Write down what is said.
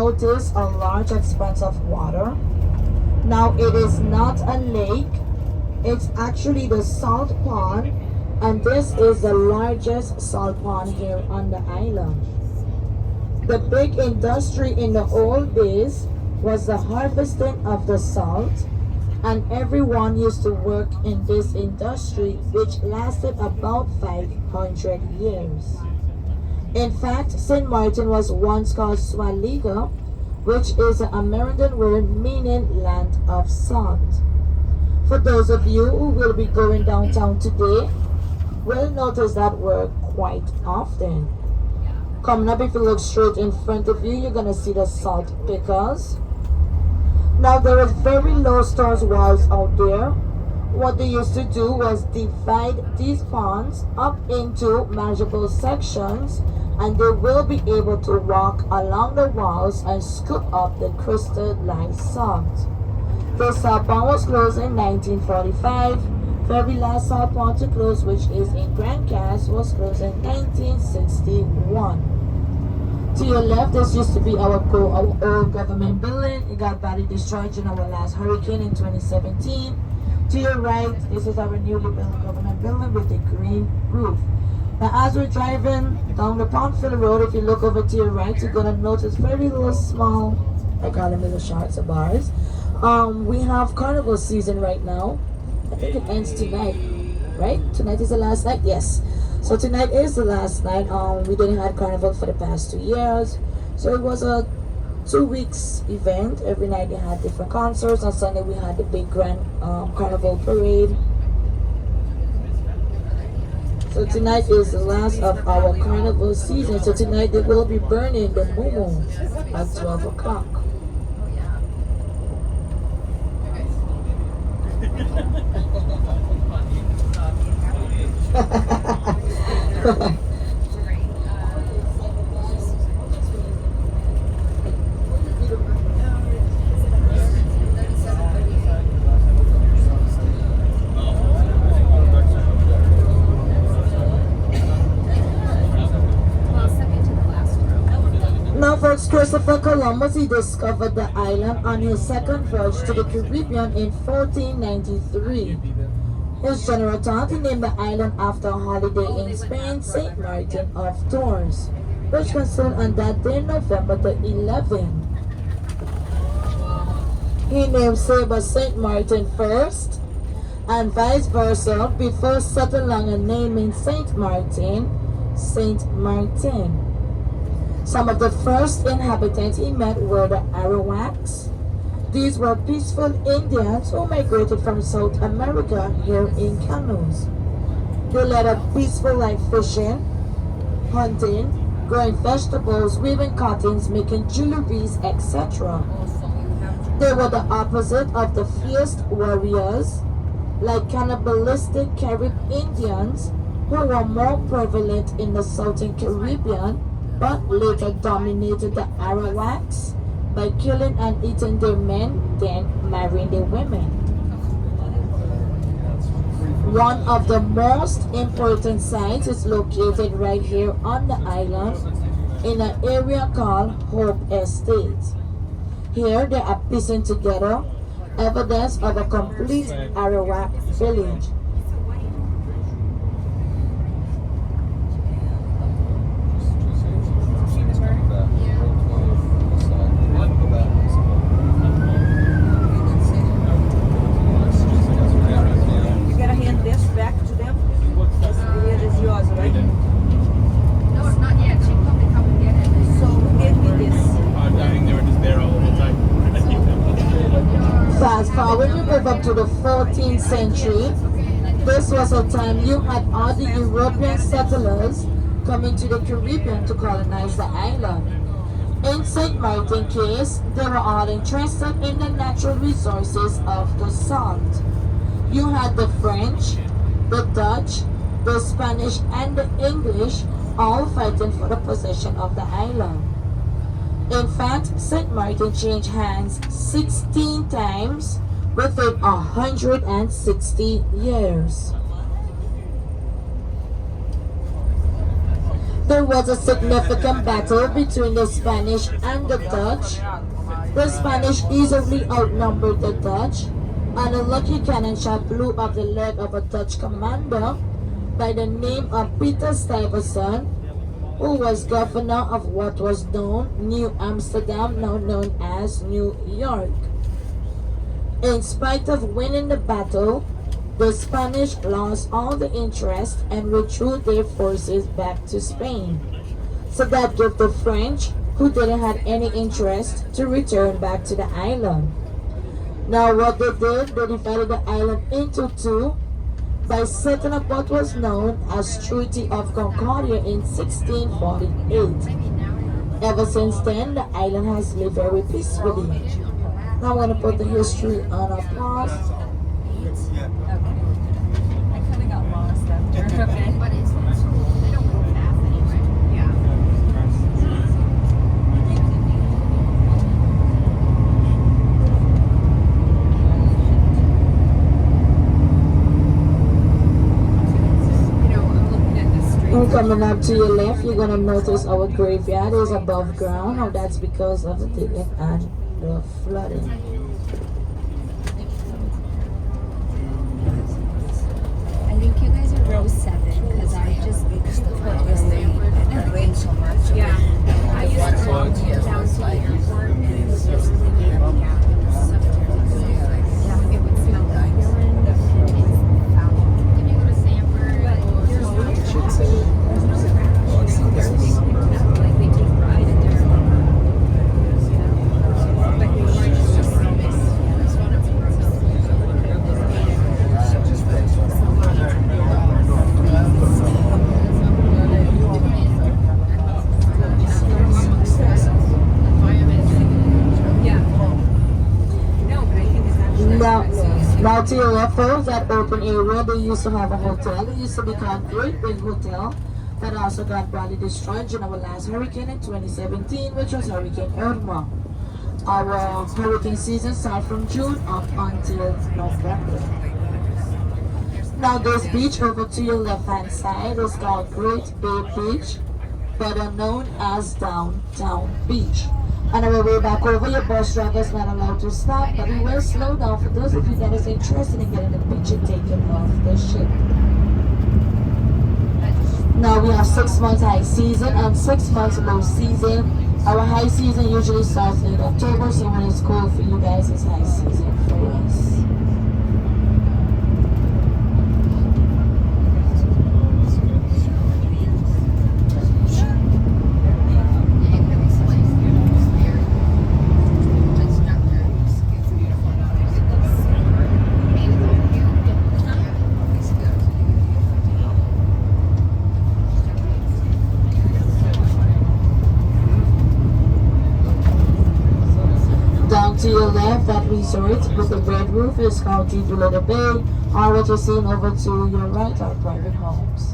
notice a large expanse of water. Now it is not a lake, it's actually the salt pond, and this is the largest salt pond here on the island. The big industry in the old days was the harvesting of the salt, and everyone used to work in this industry, which lasted about 500 years. In fact, Sint Maarten was once called Swaliga, which is an American word meaning land of salt. For those of you who will be going downtown today, will notice that word quite often. Coming up, if you look straight in front of you, you're gonna see the salt pickers. Now there is very low stone walls out there. What they used to do was divide these ponds up into manageable sections, and they will be able to walk along the walls and scoop up the crystallized salt. The salt pond was closed in 1945. Very last salt pond to close, which is in Grand Cass, was closed in 1961. To your left, this used to be our old government building. It got badly destroyed in our last hurricane in 2017. To your right, this is our newly built government building with a green roof. Now, as we're driving down the Pondfield Road, if you look over to your right, you're gonna notice very little small, I call them little shots of bars. We have carnival season right now. I think it ends tonight, right? Tonight is the last night? Yes. So tonight is the last night. We didn't have carnival for the past 2 years. So it was a 2 weeks event. Every night they had different concerts. On Sunday we had the big grand carnival parade. So tonight is the last of our carnival season. So tonight they will be burning the mumu at 12 o'clock. Now, folks, Christopher Columbus, he discovered the island on his second voyage to the Caribbean in 1493. His general thought he named the island after a holiday in Spain, St. Maarten of Tours, which considered on that day, November the 11th. He named Sabre St. Maarten first, and vice versa, before settling and naming St. Maarten, St. Maarten. Some of the first inhabitants he met were the Arawaks. These were peaceful Indians who migrated from South America here in canoes. They led a peaceful life fishing, hunting, growing vegetables, weaving cottons, making jewelries, etc. They were the opposite of the fierce warriors, like cannibalistic Carib Indians, who were more prevalent in the Southern Caribbean, but later dominated the Arawaks by killing and eating their men, then marrying their women. One of the most important sites is located right here on the island in an area called Hope Estate. Here they are piecing together evidence of a complete Arawak village. Fast forward, we move up to the 14th century. This was a time you had all the European settlers coming to the Caribbean to colonize the island. In St. Maarten case, they were all interested in the natural resources of the salt. You had the French, the Dutch, the Spanish, and the English all fighting for the possession of the island. In fact, St. Maarten changed hands 16 times within 160 years. There was a significant battle between the Spanish and the Dutch. The Spanish easily outnumbered the Dutch, and a lucky cannon shot blew off the leg of a Dutch commander by the name of Peter Stuyvesant, who was governor of what was known New Amsterdam, now known as New York. In spite of winning the battle, the Spanish lost all the interest and withdrew their forces back to Spain. So that gave the French, who didn't have any interest, to return back to the island. Now what they did, they divided the island into two by setting up what was known as Treaty of Concordia in 1648. Ever since then, the island has lived very peacefully. Now I'm going to put the history on a pause. I kind of got lost after. Okay. But it's they don't go fast anyway. Yeah. I'm looking at the street. And coming up to your left, you're going to notice our graveyard is above ground. Now that's because of the digging and the flooding. I think you guys are row 7 because I just put really it rained so much. Yeah. I used to go down to the airport and it was just really yeah, it was so terrible. Yeah, it would smell like urine. The kids found. Did you go to Sanford? But there's no like they take pride in their but the orange is just so nice. Yeah, this one of Now to your left, folks, that open area, they used to have a hotel. It used to be called Great Big Hotel, that also got badly destroyed during our last hurricane in 2017, which was Hurricane Irma. Our hurricane season starts from June up until November. Now this beach over to your left hand side is called Great Bay Beach, better known as Downtown Beach. On our way back over, your bus driver is not allowed to stop, but we will slow down for those of you that is interested in getting the picture taken off the ship. Now we have 6 months high season and 6 months low season. Our high season usually starts in October, so when it's cold for you guys, it's high season for us. To your left, that resort with the red roof is called Jubilee Bay, or what you're seeing over to your right are private homes.